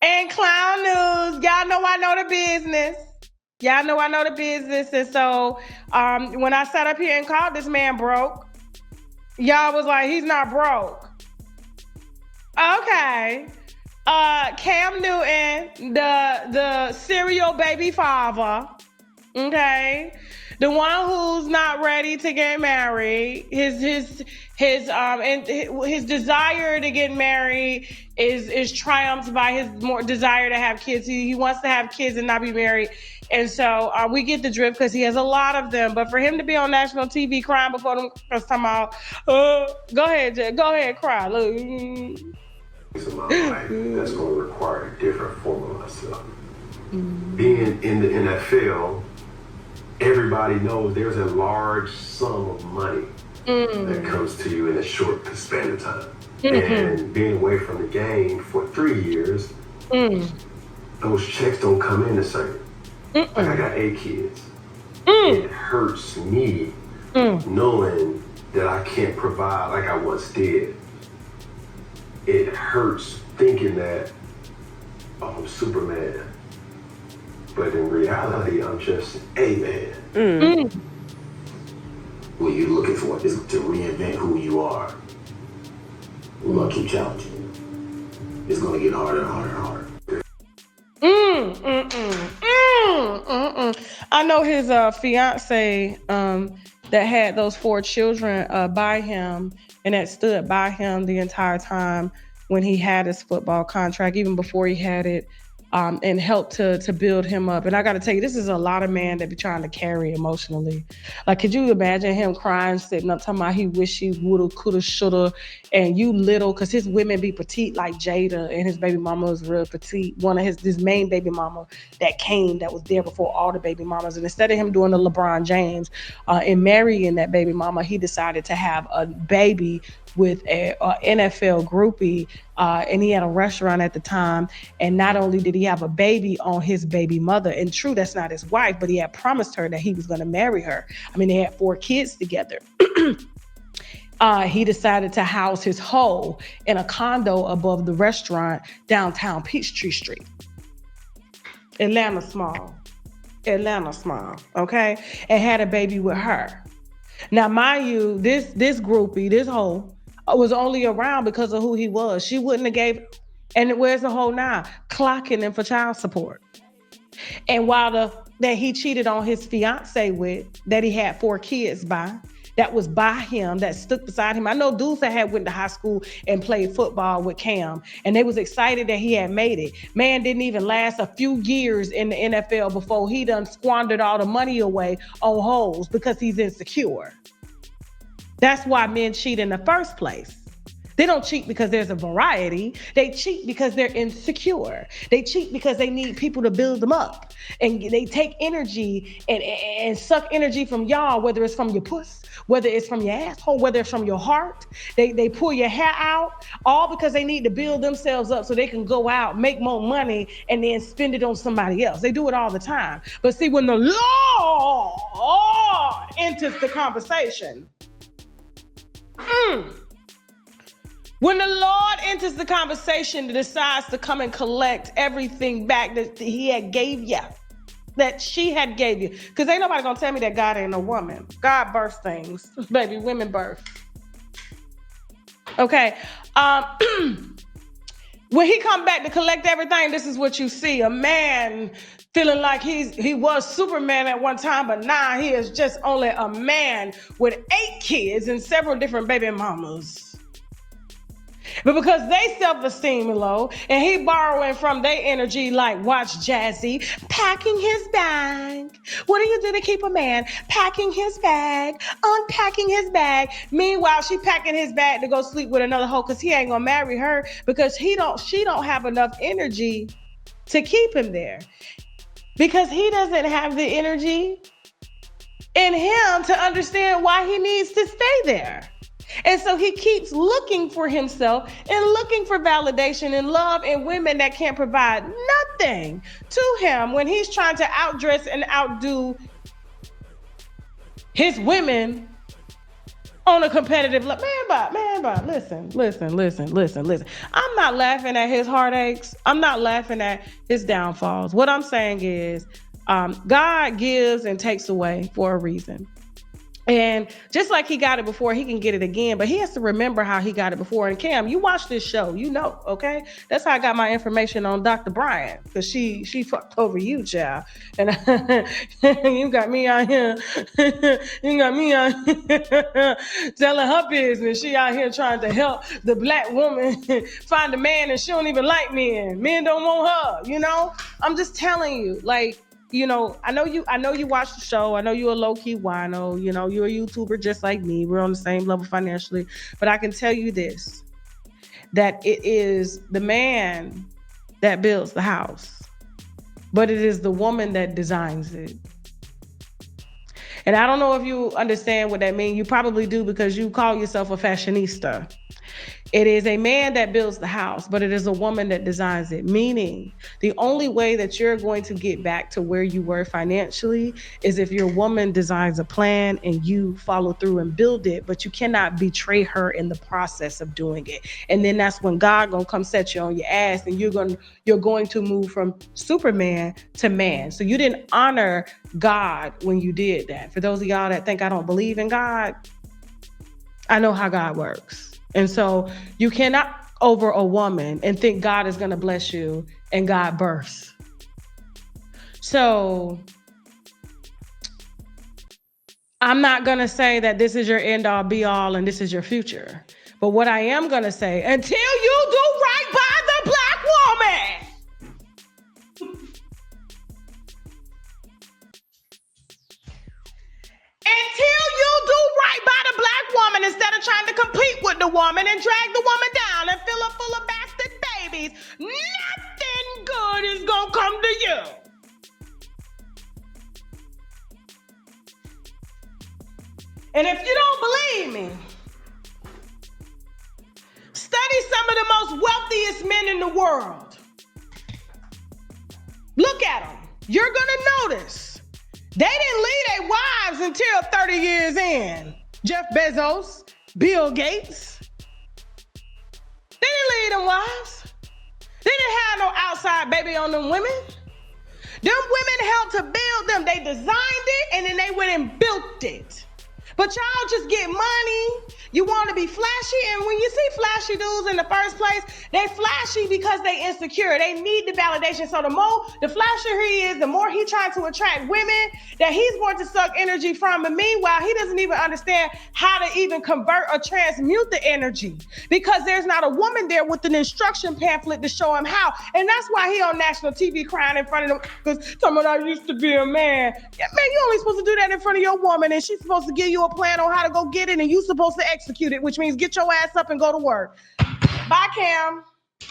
And clown news, y'all know I know the business. Y'all know I know the business. And so when I sat up here and called this man broke, y'all was like, he's not broke. Okay. Cam Newton, the serial baby father, okay, the one who's not ready to get married. His desire to get married is triumphed by his more desire to have kids. He wants to have kids and not be married. And so we get the drift because he has a lot of them. But for him to be on national TV crying before them, first time out, go ahead, Jay, go ahead, cry. Look. In my life, that's going to require a different form of myself. Being in the NFL, everybody knows there's a large sum of money that comes to you in a short span of time. And being away from the game for 3 years, those checks don't come in the same. Like I got 8 kids. It hurts me knowing that I can't provide like I once did. It hurts thinking that I'm Superman. But in reality, I'm just a man. What you're looking for is to reinvent who you are. We're going to keep challenging you. It's going to get harder and harder and harder. I know his fiance that had those 4 children by him and that stood by him the entire time when he had his football contract, even before he had it, and helped to build him up. And I got to tell you, this is a lot of man that be trying to carry emotionally. Like, could you imagine him crying, sitting up, talking about he wish he woulda, coulda, shoulda, and you little, because his women be petite like Jada, and his baby mama was real petite. One of his main baby mama that was there before all the baby mamas. And instead of him doing the LeBron James and marrying that baby mama, he decided to have a baby with a NFL groupie, and he had a restaurant at the time. And not only did he have a baby on his baby mother, and true, that's not his wife, but he had promised her that he was going to marry her. I mean, they had 4 kids together. He decided to house his hoe in a condo above the restaurant downtown Peachtree Street. Atlanta small, okay? And had a baby with her. Now, mind you, this groupie, this hoe, was only around because of who he was. She wouldn't have gave, and where's the hoe now? Clocking him for child support. And while that he cheated on his fiance with, that he had 4 kids by, that was by him, that stuck beside him. I know dudes that had went to high school and played football with Cam, and they was excited that he had made it. Man didn't even last a few years in the NFL before he done squandered all the money away on hoes because he's insecure. That's why men cheat in the first place. They don't cheat because there's a variety. They cheat because they're insecure. They cheat because they need people to build them up. And they take energy and suck energy from y'all, whether it's from your puss, whether it's from your asshole, whether it's from your heart. They pull your hair out, all because they need to build themselves up so they can go out, make more money, and then spend it on somebody else. They do it all the time. But see, when the Lord enters the conversation, when the Lord enters the conversation and decides to come and collect everything back that he had gave you, that she had gave you, because ain't nobody gonna tell me that God ain't a woman. God births things, baby. Women birth. Okay. When he come back to collect everything, this is what you see: a man feeling like he was Superman at one time, but now he is just only a man with 8 kids and several different baby mamas. But because they self-esteem low, and he borrowing from their energy, like watch Jazzy packing his bag. What do you do to keep a man? Packing his bag, unpacking his bag. Meanwhile, she packing his bag to go sleep with another hoe because he ain't gonna marry her because she don't have enough energy to keep him there. Because he doesn't have the energy in him to understand why he needs to stay there. And so he keeps looking for himself and looking for validation and love in women that can't provide nothing to him when he's trying to outdress and outdo his women on a competitive level. Listen. I'm not laughing at his heartaches. I'm not laughing at his downfalls. What I'm saying is, God gives and takes away for a reason. And just like he got it before, he can get it again, but he has to remember how he got it before. And Cam, you watch this show, you know, okay? That's how I got my information on Dr. Bryant, because she fucked over you, child. And you got me out here, telling her business. She out here trying to help the black woman find a man, and she don't even like men. Men don't want her, you know? I'm just telling you, like, you know, I know you watch the show. I know you're a low-key wino. You know, you're a YouTuber just like me. We're on the same level financially. But I can tell you this, that it is the man that builds the house, but it is the woman that designs it. And I don't know if you understand what that means. You probably do, because you call yourself a fashionista. It is a man that builds the house, but it is a woman that designs it. Meaning, the only way that you're going to get back to where you were financially is if your woman designs a plan and you follow through and build it, but you cannot betray her in the process of doing it. And then that's when God gonna come set you on your ass, and you're going to move from Superman to man. So you didn't honor God when you did that. For those of y'all that think I don't believe in God, I know how God works. And so you cannot over a woman and think God is going to bless you and God bursts. So I'm not going to say that this is your end all be all and this is your future. But what I am going to say, until you do right by the black woman, until you do right by the black woman, instead of trying to compete with the woman and drag the woman down and fill her full of bastard babies, nothing good is gonna come to you. And if you don't believe me, study some of the most wealthiest men in the world. Look at them. You're gonna notice they didn't leave their wives until 30 years in. Jeff Bezos, Bill Gates. They didn't leave them wives. They didn't have no outside baby on them women. Them women helped to build them. They designed it, and then they went and built it. But y'all just get money. You want to be flashy, and when you see flashy dudes in the first place, they flashy because they insecure. They need the validation. So the flashier he is, the more he trying to attract women that he's going to suck energy from. And meanwhile, he doesn't even understand how to even convert or transmute the energy, because there's not a woman there with an instruction pamphlet to show him how. And that's why he on national TV crying in front of them, because someone I used to be a man. Yeah, man, you only supposed to do that in front of your woman, and she's supposed to give you a plan on how to go get it, and you supposed to execute it, which means get your ass up and go to work. Bye, Cam.